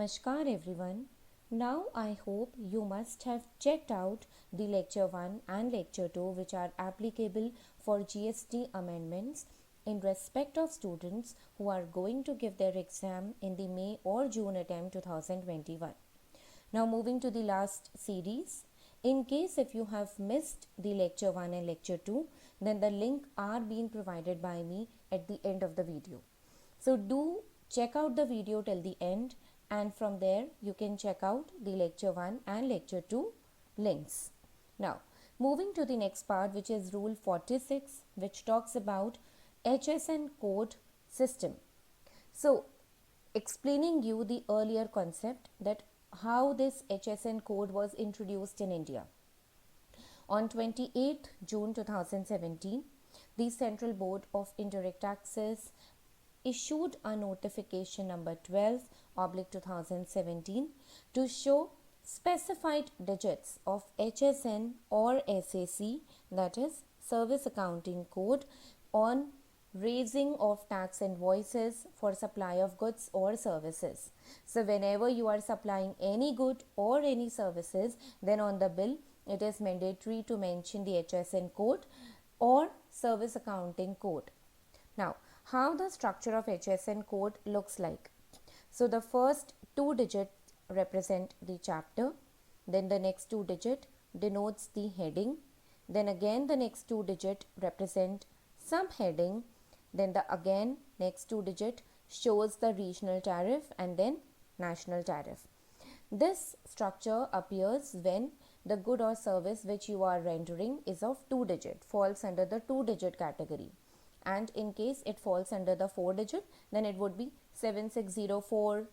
Namaskar everyone. Now I hope you must have checked out the lecture 1 and lecture 2 which are applicable for GST amendments in respect of students who are going to give their exam in the May or June attempt 2021. Now moving to the last series. In case if you have missed the lecture 1 and lecture 2, then the link are being provided by me at the end of the video. So do check out the video till the end, and from there you can check out the lecture 1 and lecture 2 links. Now moving to the next part, which is rule 46, which talks about HSN code system. So explaining you the earlier concept that how this HSN code was introduced in India. On 28 June 2017, the Central Board of Indirect Taxes issued a notification number 12/2017 to show specified digits of HSN or SAC, that is Service Accounting Code, on raising of tax invoices for supply of goods or services. So whenever you are supplying any good or any services, then on the bill it is mandatory to mention the HSN code or Service Accounting Code. Now, how the structure of HSN code looks like. So the first two digits represent the chapter, then the next two digit denotes the heading, then again the next two digit represent subheading, then the again next two digit shows the regional tariff and then national tariff. This structure appears when the good or service which you are rendering is of two digit, falls under the two digit category. And in case it falls under the four digit, then it would be 7604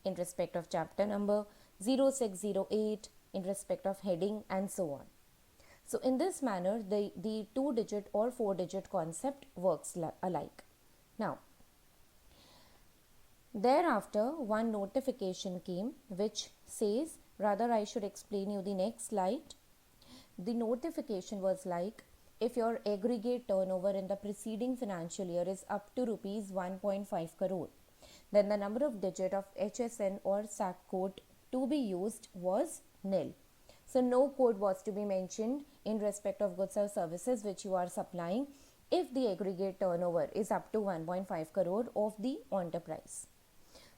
in respect of chapter number, 0608 in respect of heading, and so on. So in this manner, the two digit or four digit concept works alike. Now, thereafter one notification came which says, rather I should explain you the next slide. The notification was like, if your aggregate turnover in the preceding financial year is up to rupees 1.5 crore, then the number of digit of HSN or SAC code to be used was nil. So no code was to be mentioned in respect of goods or services which you are supplying if the aggregate turnover is up to 1.5 crore of the enterprise.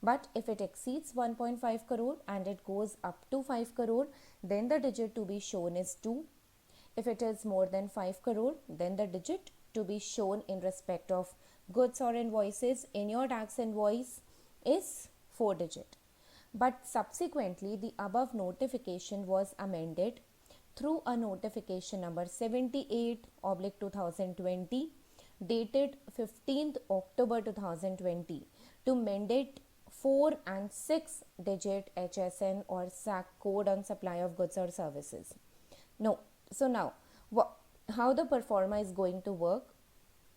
But if it exceeds 1.5 crore and it goes up to 5 crore, then the digit to be shown is 2. If it is more than 5 crore, then the digit to be shown in respect of goods or invoices in your tax invoice is 4 digit. But subsequently, the above notification was amended through a notification number 78/2020 dated 15th October 2020 to mandate 4 and 6 digit HSN or SAC code on supply of goods or services. So now, how the performer is going to work?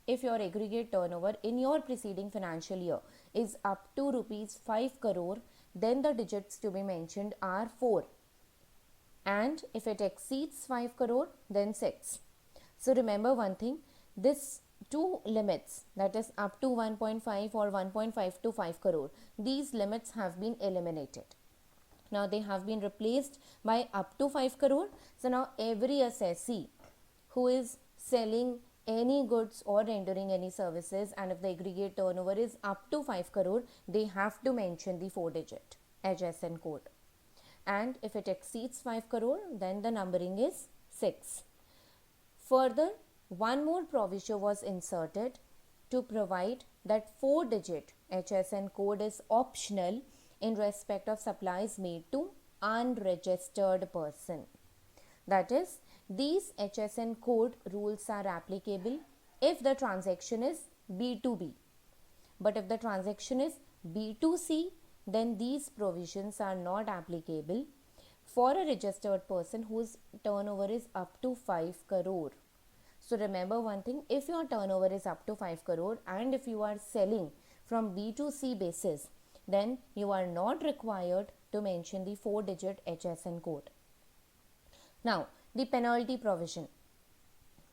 If your aggregate turnover in your preceding financial year is up to rupees 5 crore, then the digits to be mentioned are 4. And if it exceeds 5 crore, then 6. So remember one thing, this two limits, that is up to 1.5 or 1.5 to 5 crore, these limits have been eliminated. Now they have been replaced by up to 5 crore. So now every assessee who is selling any goods or rendering any services, and if the aggregate turnover is up to 5 crore, they have to mention the 4 digit HSN code. And if it exceeds 5 crore, then the numbering is 6. Further, one more provision was inserted to provide that 4 digit HSN code is optional in respect of supplies made to unregistered person. That is, these HSN code rules are applicable if the transaction is B2B. But if the transaction is B2C, then these provisions are not applicable for a registered person whose turnover is up to 5 crore. So remember one thing, if your turnover is up to 5 crore and if you are selling from B2C basis, then you are not required to mention the 4 digit HSN code. Now, the penalty provision.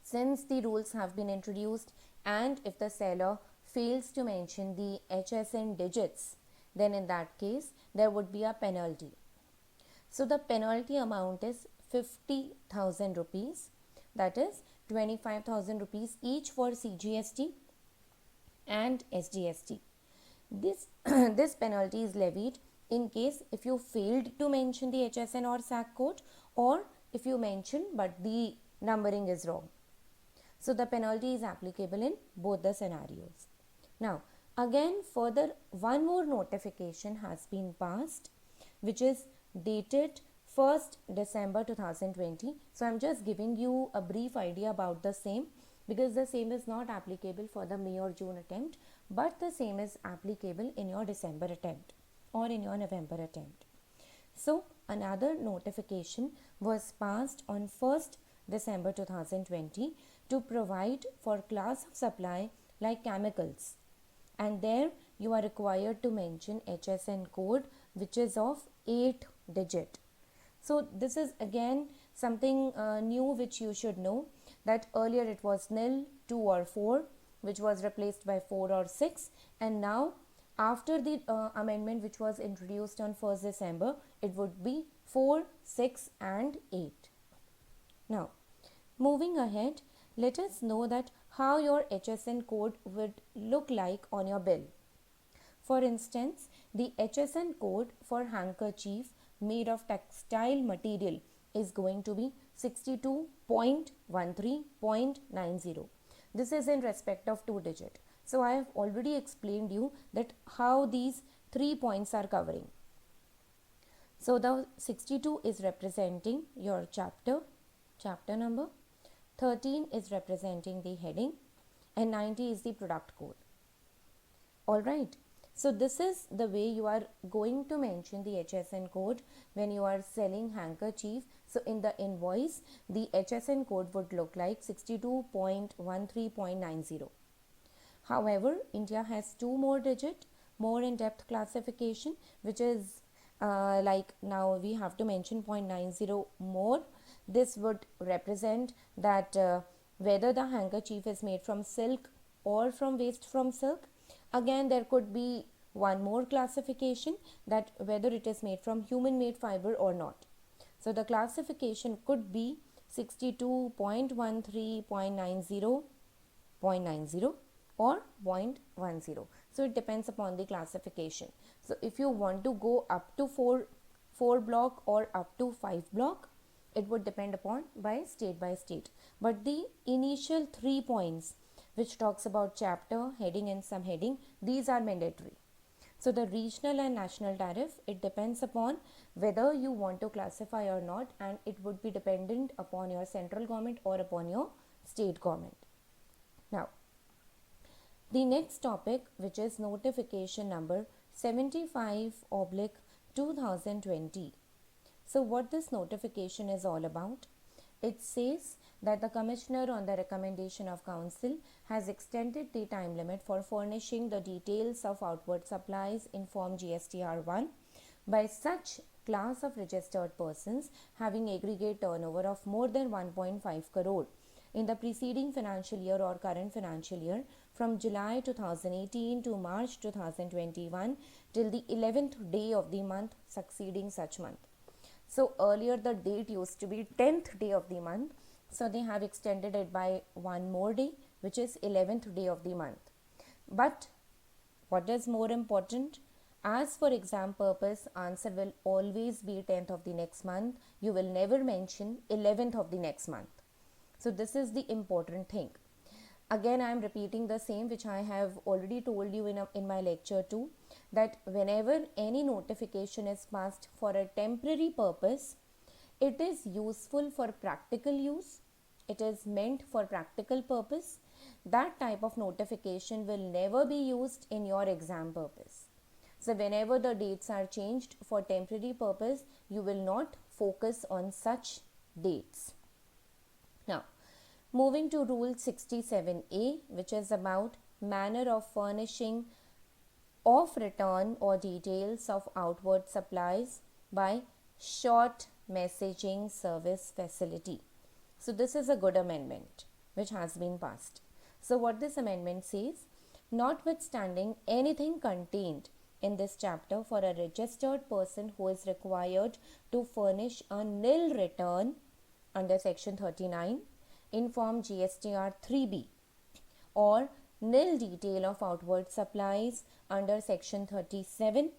Since the rules have been introduced and if the seller fails to mention the HSN digits, then in that case there would be a penalty. So the penalty amount is 50,000 rupees, that is 25,000 rupees each for CGST and SGST. This, this penalty is levied in case if you failed to mention the HSN or SAC code, or if you mention but the numbering is wrong. So the penalty is applicable in both the scenarios. Now again further one more notification has been passed, which is dated 1st December 2020. So I'm just giving you a brief idea about the same, because the same is not applicable for the May or June attempt, but the same is applicable in your December attempt or in your November attempt. So another notification was passed on 1st December 2020 to provide for class of supply like chemicals, and there you are required to mention HSN code, which is of 8 digit. So this is again something new which you should know, that earlier it was nil, 2 or 4, which was replaced by 4 or 6, and now after the amendment which was introduced on 1st December, it would be 4, 6 and 8. Now moving ahead, let us know that how your HSN code would look like on your bill. For instance, the HSN code for handkerchief made of textile material is going to be 62.13.90. This is in respect of 2 digit. So I have already explained you that how these 3 points are covering. So the 62 is representing your chapter number, 13 is representing the heading, and 90 is the product code. Alright, so this is the way you are going to mention the HSN code when you are selling handkerchief. So in the invoice, the HSN code would look like 62.13.90. However, India has 2 more digit, more in-depth classification, which is like now we have to mention 0.90 more. This would represent that whether the handkerchief is made from silk or from waste from silk. Again, there could be one more classification, that whether it is made from human made fiber or not. So the classification could be 62.13.90.90 or 0.10. So it depends upon the classification. So if you want to go up to 4 block or up to 5 block, it would depend upon by state, but the initial 3 points which talks about chapter, heading and subheading, these are mandatory. So the regional and national tariff, it depends upon whether you want to classify or not, and it would be dependent upon your central government or upon your state government. Now the next topic, which is notification number 75/2020. So what this notification is all about? It says that the Commissioner, on the recommendation of Council, has extended the time limit for furnishing the details of outward supplies in Form GSTR 1 by such class of registered persons having aggregate turnover of more than 1.5 crore in the preceding financial year or current financial year from July 2018 to March 2021 till the 11th day of the month succeeding such month. So earlier the date used to be 10th day of the month. So they have extended it by one more day, which is 11th day of the month. But what is more important? As for exam purpose, answer will always be 10th of the next month. You will never mention 11th of the next month. So this is the important thing. Again, I am repeating the same which I have already told you in my lecture 2, that whenever any notification is passed for a temporary purpose, it is useful for practical use. It is meant for practical purpose. That type of notification will never be used in your exam purpose. So whenever the dates are changed for temporary purpose, you will not focus on such dates. Now, moving to Rule 67A, which is about manner of furnishing of return or details of outward supplies by short messaging service facility. So this is a good amendment which has been passed. So what this amendment says, notwithstanding anything contained in this chapter for a registered person who is required to furnish a nil return under section 39 in form GSTR 3B or nil detail of outward supplies under section 37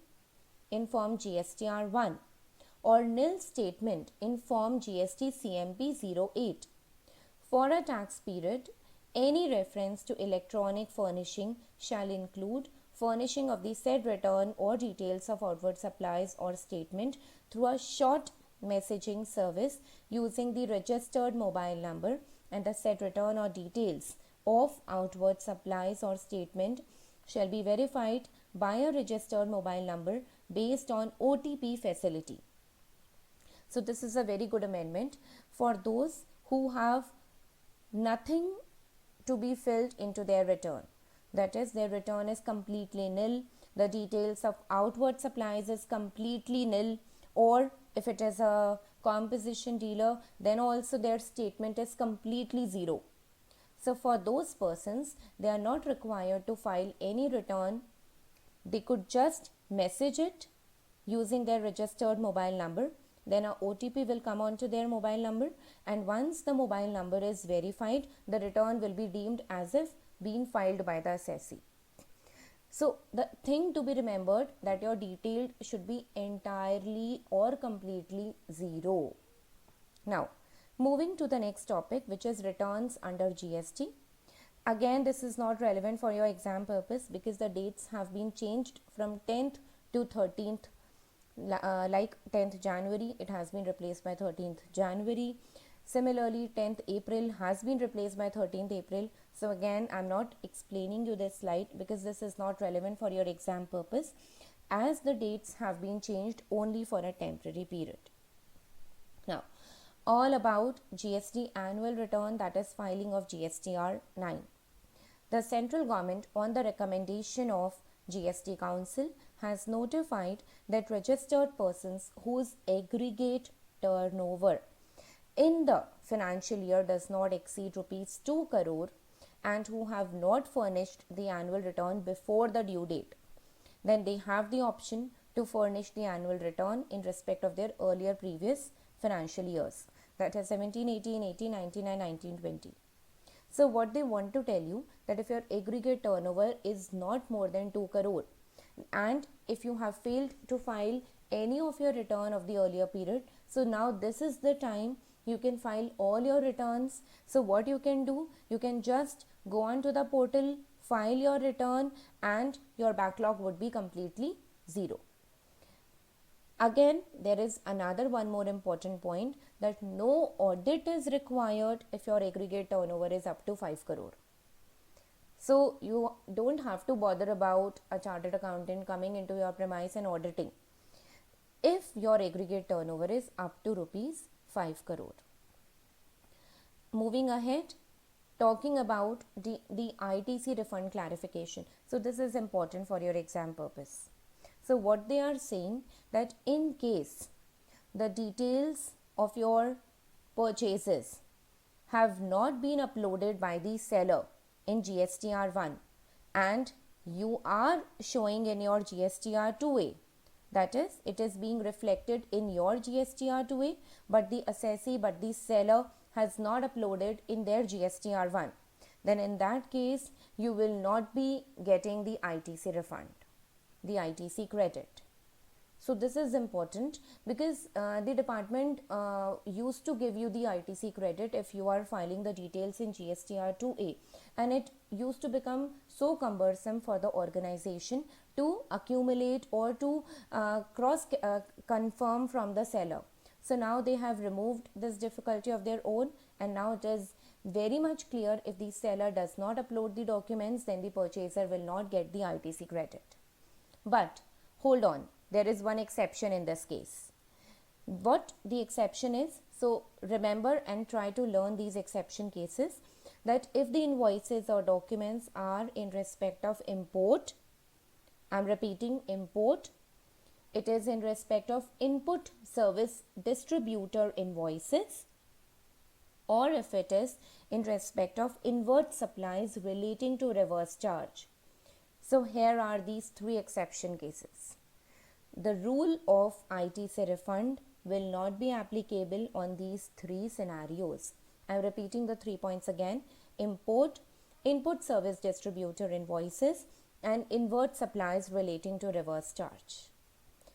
in form GSTR 1 or nil statement in form GST CMP 08. For a tax period, any reference to electronic furnishing shall include furnishing of the said return or details of outward supplies or statement through a short messaging service using the registered mobile number, and the said return or details of outward supplies or statement shall be verified by a registered mobile number based on OTP facility. So this is a very good amendment for those who have nothing to be filled into their return. That is, their return is completely nil, the details of outward supplies is completely nil, or if it is a composition dealer, then also their statement is completely zero. So for those persons, they are not required to file any return. They could just message it using their registered mobile number. Then a OTP will come onto their mobile number, and once the mobile number is verified, the return will be deemed as if being filed by the assessee. So the thing to be remembered that your detail should be entirely or completely zero. Now, moving to the next topic, which is returns under GST. Again, this is not relevant for your exam purpose because the dates have been changed from 10th to 13th. Like 10th January, it has been replaced by 13th January. Similarly, 10th April has been replaced by 13th April. So again, I'm not explaining you this slide because this is not relevant for your exam purpose, as the dates have been changed only for a temporary period. Now, all about GST annual return, that is filing of GSTR 9. The central government, on the recommendation of GST Council, has notified that registered persons whose aggregate turnover in the financial year does not exceed rupees 2 crore and who have not furnished the annual return before the due date, then they have the option to furnish the annual return in respect of their earlier previous financial years, that is 17, 18, 18, 19 and 19, 20. So what they want to tell you that if your aggregate turnover is not more than 2 crore and if you have failed to file any of your return of the earlier period, so now this is the time you can file all your returns. So what you can do, you can just go on to the portal, file your return, and your backlog would be completely zero. Again, there is another one more important point, that no audit is required if your aggregate turnover is up to 5 crore. So you don't have to bother about a chartered accountant coming into your premise and auditing if your aggregate turnover is up to rupees 5 crore. Moving ahead, talking about the ITC refund clarification. So this is important for your exam purpose. So what they are saying, that in case the details of your purchases have not been uploaded by the seller in GSTR 1 and you are showing in your GSTR 2A, that is, it is being reflected in your GSTR 2A, but the assessee, but the seller has not uploaded in their GSTR 1, then in that case you will not be getting the ITC refund, the ITC credit. So this is important because the department used to give you the ITC credit if you are filing the details in GSTR 2A, and it used to become so cumbersome for the organization to accumulate or to cross confirm from the seller. So now they have removed this difficulty of their own, and now it is very much clear, if the seller does not upload the documents, then the purchaser will not get the ITC credit. But hold on, there is one exception in this case. What the exception is, so remember and try to learn these exception cases, that if the invoices or documents are in respect of import, I'm repeating, import, it is in respect of input service distributor invoices, or if it is in respect of inward supplies relating to reverse charge. So here are these three exception cases. The rule of ITC refund will not be applicable on these three scenarios. I'm repeating the 3 points again. Import, input service distributor invoices, and invert supplies relating to reverse charge.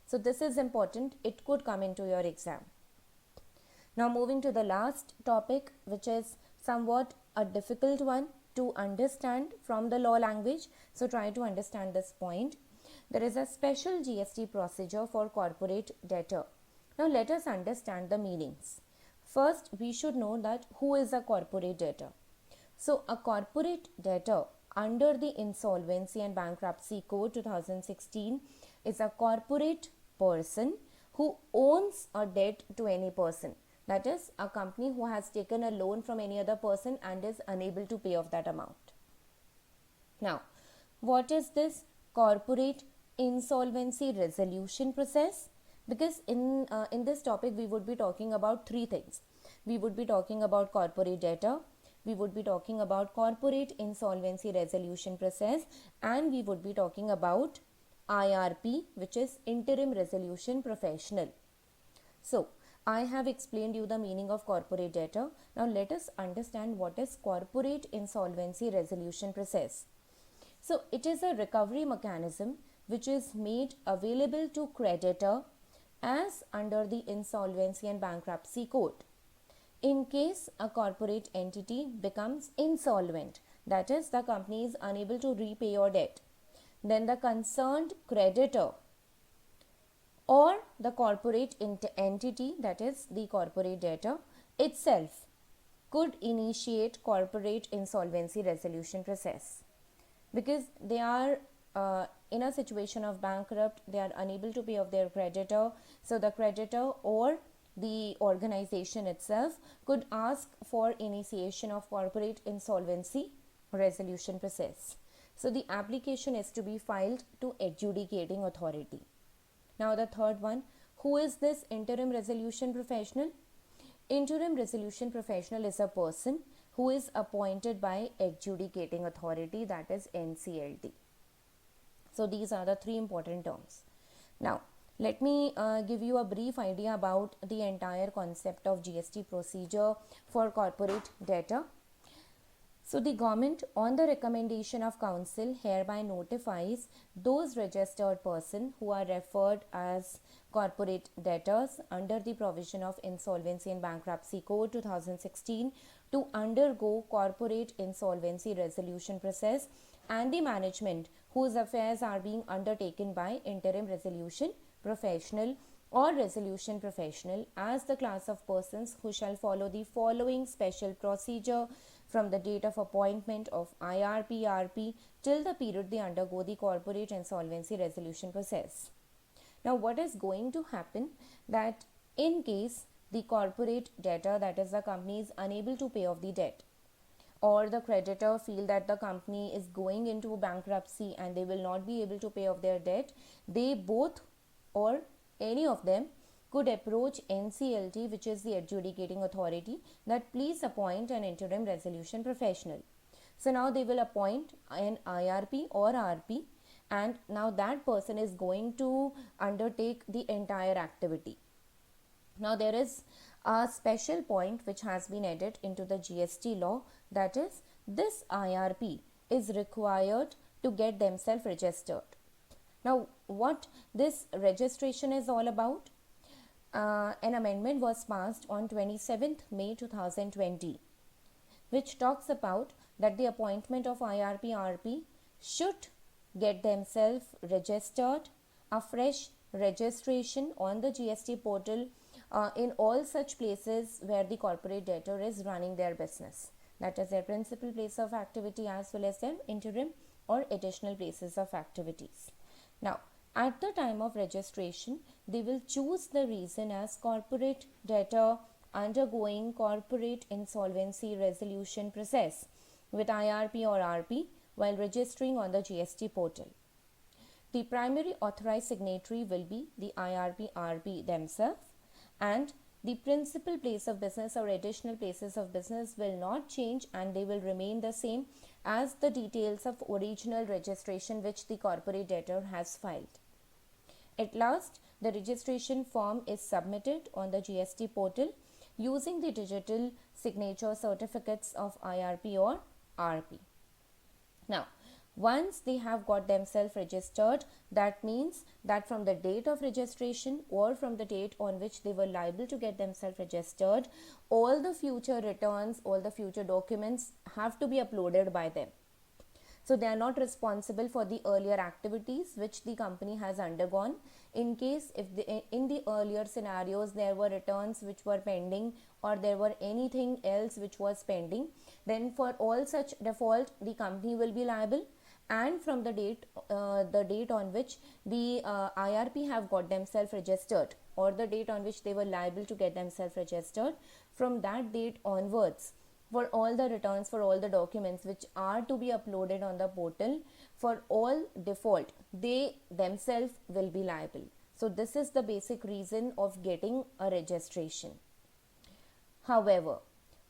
So this is important. It could come into your exam. Now moving to the last topic, which is somewhat a difficult one to understand from the law language. So try to understand this point. There is a special GST procedure for corporate debtor. Now let us understand the meanings. First, we should know that who is a corporate debtor. So a corporate debtor under the Insolvency and Bankruptcy Code 2016 is a corporate person who owns a debt to any person. That is, a company who has taken a loan from any other person and is unable to pay off that amount. Now, what is this corporate insolvency resolution process? Because in this topic we would be talking about three things. We would be talking about corporate debtor, we would be talking about corporate insolvency resolution process, and we would be talking about IRP, which is interim resolution professional. So I have explained you the meaning of corporate debtor. Now let us understand what is corporate insolvency resolution process. So it is a recovery mechanism which is made available to creditor as under the Insolvency and Bankruptcy Code. In case a corporate entity becomes insolvent, that is, the company is unable to repay your debt, then the concerned creditor or the corporate entity, that is the corporate debtor itself, could initiate corporate insolvency resolution process. Because they are in a situation of bankrupt, they are unable to pay off their creditor, so the creditor or the organization itself could ask for initiation of corporate insolvency resolution process. So the application is to be filed to adjudicating authority. Now the third one, who is this interim resolution professional? Interim resolution professional is a person who is appointed by adjudicating authority, that is NCLT. So these are the three important terms. Now let me give you a brief idea about the entire concept of GST procedure for corporate debtor. So the government, on the recommendation of council, hereby notifies those registered persons who are referred as corporate debtors under the provision of Insolvency and Bankruptcy Code 2016 to undergo corporate insolvency resolution process, and the management whose affairs are being undertaken by interim resolution professional or resolution professional as the class of persons who shall follow the following special procedure from the date of appointment of IRP/RP till the period they undergo the corporate insolvency resolution process. Now what is going to happen, that in case the corporate debtor, that is the company, is unable to pay off the debt, or the creditor feel that the company is going into bankruptcy and they will not be able to pay off their debt, they both or any of them could approach NCLT, which is the adjudicating authority, that please appoint an interim resolution professional. So now they will appoint an IRP or RP, and now that person is going to undertake the entire activity. Now there is a special point which has been added into the GST law, that is, this IRP is required to get themselves registered. Now what this registration is all about? An amendment was passed on 27th May 2020, which talks about that the appointment of IRP/RP should get themselves registered, a fresh registration on the GST portal in all such places where the corporate debtor is running their business, that is their principal place of activity as well as their interim or additional places of activities. Now at the time of registration, they will choose the reason as corporate debtor undergoing corporate insolvency resolution process with IRP or RP while registering on the GST portal. The primary authorized signatory will be the IRP/RP themselves, and the principal place of business or additional places of business will not change, and they will remain the same as the details of original registration which the corporate debtor has filed. At last, the registration form is submitted on the GST portal using the digital signature certificates of IRP or RP. Now, once they have got themselves registered, that means that from the date of registration or from the date on which they were liable to get themselves registered, all the future returns, all the future documents have to be uploaded by them. So they are not responsible for the earlier activities which the company has undergone. In case if in the earlier scenarios there were returns which were pending, or there were anything else which was pending, then for all such default the company will be liable. And from the date on which the IRP have got themselves registered, or the date on which they were liable to get themselves registered, from that date onwards, for all the returns, for all the documents which are to be uploaded on the portal, for all default, they themselves will be liable. So this is the basic reason of getting a registration. However,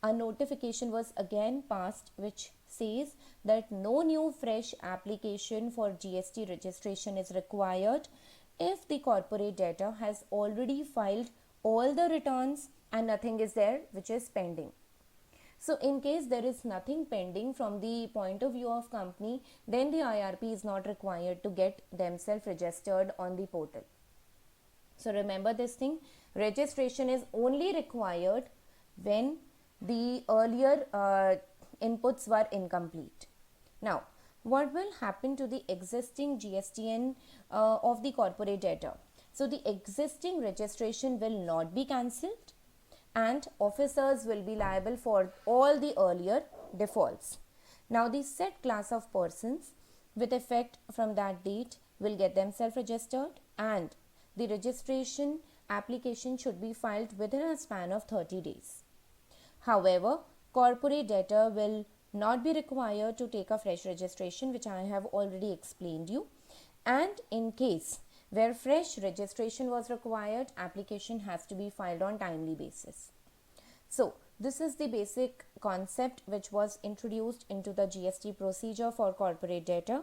a notification was again passed which says that no new fresh application for GST registration is required if the corporate debtor has already filed all the returns and nothing is there which is pending. So in case there is nothing pending from the point of view of company, then the IRP is not required to get themselves registered on the portal. So remember this thing, registration is only required when the earlier inputs were incomplete. Now, what will happen to the existing GSTN of the corporate debtor? So the existing registration will not be cancelled, and officers will be liable for all the earlier defaults. Now, the said class of persons with effect from that date will get themselves registered, and the registration application should be filed within a span of 30 days. However, corporate debtor will not be required to take a fresh registration, which I have already explained you. And in case where fresh registration was required, application has to be filed on timely basis. So this is the basic concept which was introduced into the GST procedure for corporate debtor.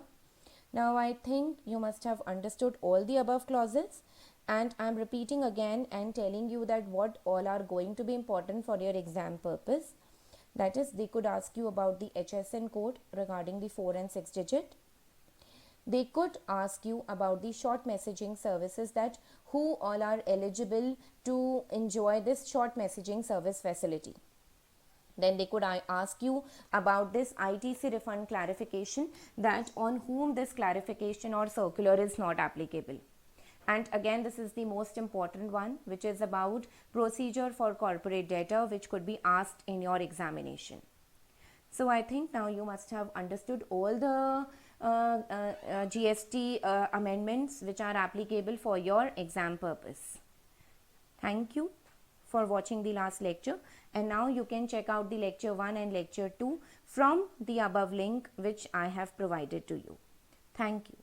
Now I think you must have understood all the above clauses, and I am repeating again and telling you that what all are going to be important for your exam purpose. That is, they could ask you about the HSN code regarding the 4 and 6 digit. They could ask you about the short messaging services, that who all are eligible to enjoy this short messaging service facility. Then they could ask you about this ITC refund clarification, that on whom this clarification or circular is not applicable. And again, this is the most important one, which is about procedure for corporate debtor, which could be asked in your examination. So I think now you must have understood all the GST amendments which are applicable for your exam purpose. Thank you for watching the last lecture, and now you can check out the lecture 1 and lecture 2 from the above link which I have provided to you. Thank you.